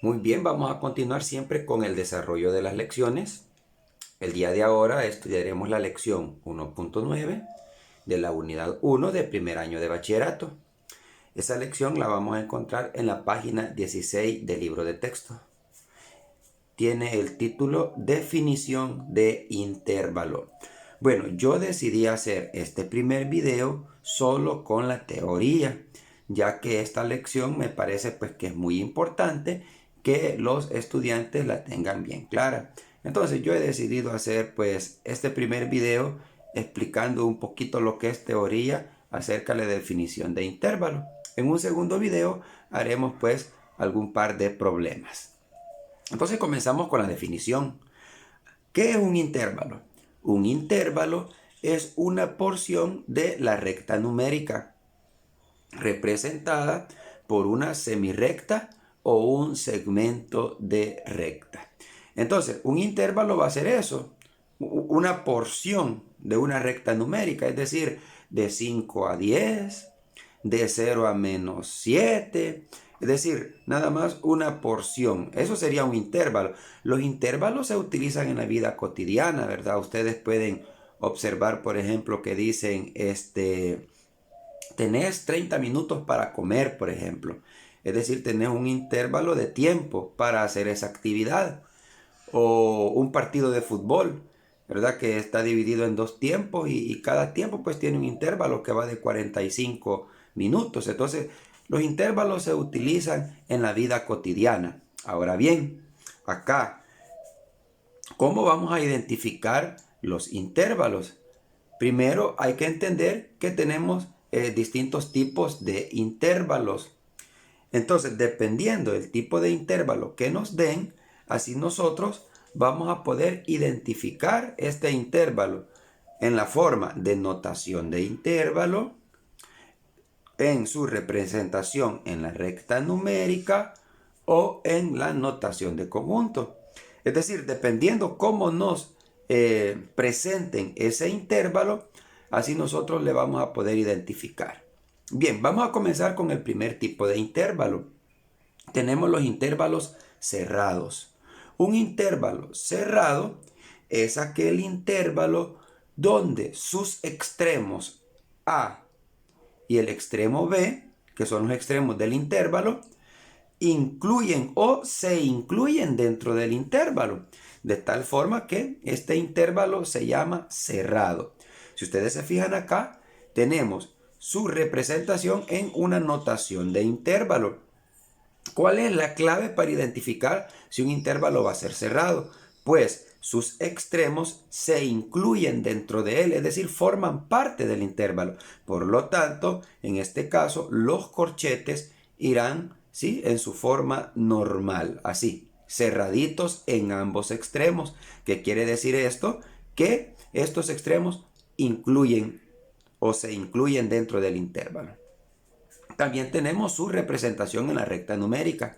Muy bien, vamos a continuar siempre con el desarrollo de las lecciones. El día de ahora estudiaremos la lección 1.9 de la unidad 1 de primer año de bachillerato. Esa lección la vamos a encontrar en la página 16 del libro de texto. Tiene el título Definición de intervalo. Bueno, yo decidí hacer este primer video solo con la teoría, ya que esta lección me parece pues que es muy importante que los estudiantes la tengan bien clara. Entonces yo he decidido hacer pues este primer video explicando un poquito lo que es teoría acerca de la definición de intervalo. En un segundo video haremos pues algún par de problemas. Entonces comenzamos con la definición. ¿Qué es un intervalo? Un intervalo es una porción de la recta numérica representada por una semirrecta o un segmento de recta. Entonces, un intervalo va a ser eso, una porción de una recta numérica, es decir, de 5 a 10, de 0 a menos 7, es decir, nada más una porción. Eso sería un intervalo. Los intervalos se utilizan en la vida cotidiana, ¿verdad? Ustedes pueden observar, por ejemplo, que dicen, tenés 30 minutos para comer, por ejemplo. Es decir, tenés un intervalo de tiempo para hacer esa actividad. O un partido de fútbol, ¿verdad? Que está dividido en dos tiempos y cada tiempo pues tiene un intervalo que va de 45 minutos. Entonces, los intervalos se utilizan en la vida cotidiana. Ahora bien, acá, ¿cómo vamos a identificar los intervalos? Primero hay que entender que tenemos distintos tipos de intervalos. Entonces, dependiendo del tipo de intervalo que nos den, así nosotros vamos a poder identificar este intervalo en la forma de notación de intervalo, en su representación en la recta numérica o en la notación de conjunto. Es decir, dependiendo cómo nos presenten ese intervalo, así nosotros le vamos a poder identificar. Bien, vamos a comenzar con el primer tipo de intervalo. Tenemos los intervalos cerrados. Un intervalo cerrado es aquel intervalo donde sus extremos A y el extremo B, que son los extremos del intervalo, incluyen o se incluyen dentro del intervalo, de tal forma que este intervalo se llama cerrado. Si ustedes se fijan acá, tenemos su representación en una notación de intervalo. ¿Cuál es la clave para identificar si un intervalo va a ser cerrado? Pues sus extremos se incluyen dentro de él, es decir, forman parte del intervalo. Por lo tanto, en este caso, los corchetes irán, ¿sí?, en su forma normal, así, cerraditos en ambos extremos. ¿Qué quiere decir esto? Que estos extremos incluyen o se incluyen dentro del intervalo. También tenemos su representación en la recta numérica.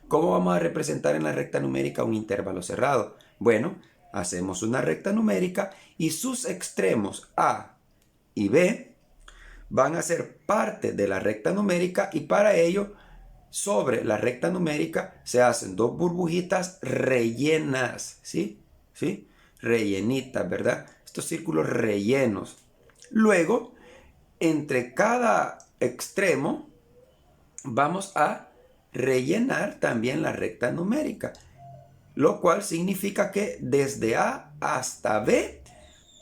¿Cómo vamos a representar en la recta numérica un intervalo cerrado? Bueno, hacemos una recta numérica y sus extremos A y B van a ser parte de la recta numérica y para ello sobre la recta numérica se hacen dos burbujitas rellenas, ¿sí? ¿Sí? Rellenitas, ¿verdad? Estos círculos rellenos. Luego, entre cada extremo vamos a rellenar también la recta numérica, lo cual significa que desde A hasta B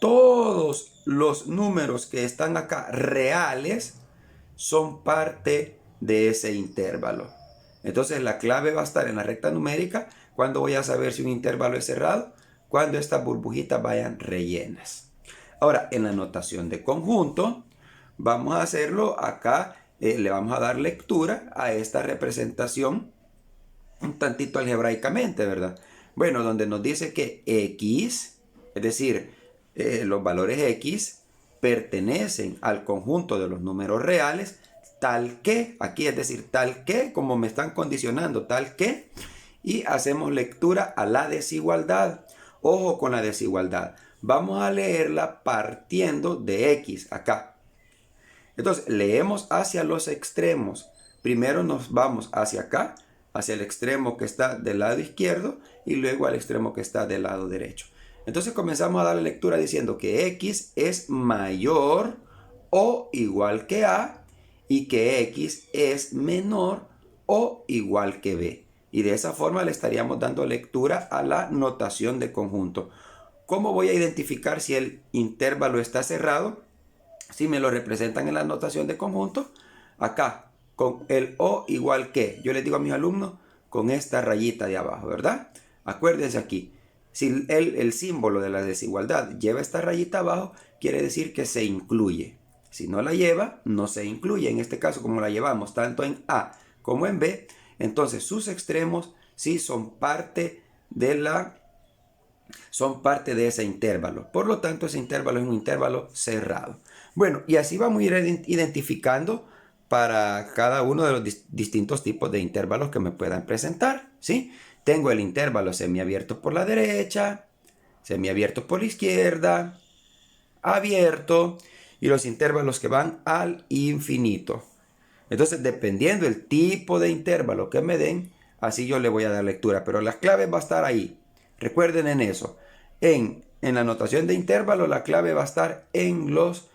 todos los números que están acá reales son parte de ese intervalo. Entonces la clave va a estar en la recta numérica. ¿Cuándo voy a saber si un intervalo es cerrado? Cuando estas burbujitas vayan rellenas. Ahora, en la notación de conjunto, vamos a hacerlo acá. Le vamos a dar lectura a esta representación un tantito algebraicamente, ¿verdad? Bueno, donde nos dice que X, es decir, los valores X pertenecen al conjunto de los números reales, tal que, aquí es decir, tal que, como me están condicionando, tal que, y hacemos lectura a la desigualdad. Ojo con la desigualdad. Vamos a leerla partiendo de X acá. Entonces, leemos hacia los extremos. Primero nos vamos hacia acá, hacia el extremo que está del lado izquierdo y luego al extremo que está del lado derecho. Entonces comenzamos a dar la lectura diciendo que X es mayor o igual que A y que X es menor o igual que B. Y de esa forma le estaríamos dando lectura a la notación de conjunto. ¿Cómo voy a identificar si el intervalo está cerrado? Si me lo representan en la notación de conjunto, acá, con el O igual que, yo les digo a mis alumnos, con esta rayita de abajo, ¿verdad? Acuérdense aquí, si el símbolo de la desigualdad lleva esta rayita abajo, quiere decir que se incluye. Si no la lleva, no se incluye. En este caso, como la llevamos tanto en A como en B, entonces sus extremos sí son parte de ese intervalo. Por lo tanto, ese intervalo es un intervalo cerrado. Bueno, y así vamos a ir identificando para cada uno de los distintos tipos de intervalos que me puedan presentar, ¿sí? Tengo el intervalo semiabierto por la derecha, semiabierto por la izquierda, abierto, y los intervalos que van al infinito. Entonces, dependiendo del tipo de intervalo que me den, así yo le voy a dar lectura. Pero las claves va a estar ahí. Recuerden en eso. En la notación de intervalo, la clave va a estar en los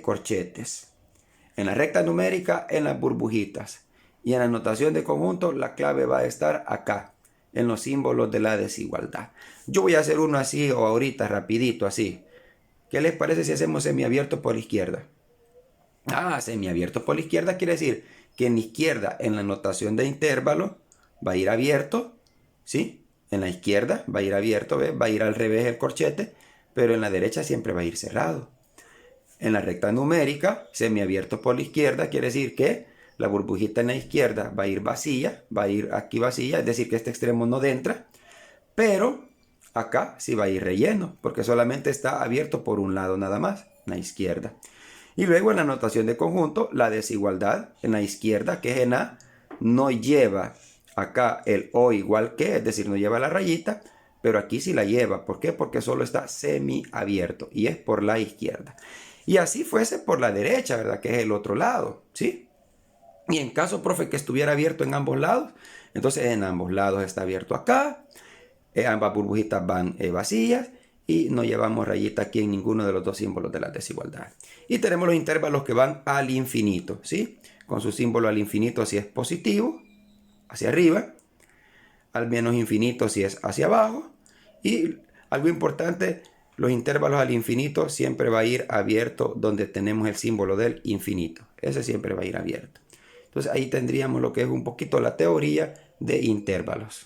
corchetes. En la recta numérica, en las burbujitas. Y en la notación de conjunto, la clave va a estar acá, en los símbolos de la desigualdad. Yo voy a hacer uno así o ahorita, rapidito, así. ¿Qué les parece si hacemos semiabierto por la izquierda? Semiabierto por la izquierda quiere decir que en la izquierda, en la notación de intervalo, va a ir abierto, ¿sí? En la izquierda va a ir abierto, ¿ves? Va a ir al revés el corchete, pero en la derecha siempre va a ir cerrado. En la recta numérica, semiabierto por la izquierda quiere decir que la burbujita en la izquierda va a ir vacía, va a ir aquí vacía, es decir que este extremo no entra, pero acá sí va a ir relleno, porque solamente está abierto por un lado nada más, en la izquierda. Y luego en la notación de conjunto, la desigualdad en la izquierda, que es en A, no lleva acá el O igual que, es decir, no lleva la rayita, pero aquí sí la lleva. ¿Por qué? Porque solo está semiabierto y es por la izquierda. Y así fuese por la derecha, ¿verdad? Que es el otro lado, ¿sí? Y en caso, profe, que estuviera abierto en ambos lados, entonces en ambos lados está abierto acá, ambas burbujitas van vacías y no llevamos rayita aquí en ninguno de los dos símbolos de la desigualdad. Y tenemos los intervalos que van al infinito, ¿sí? Con su símbolo al infinito si es positivo, hacia arriba, al menos infinito si es hacia abajo, y algo importante, los intervalos al infinito siempre va a ir abierto donde tenemos el símbolo del infinito. Ese siempre va a ir abierto. Entonces ahí tendríamos lo que es un poquito la teoría de intervalos.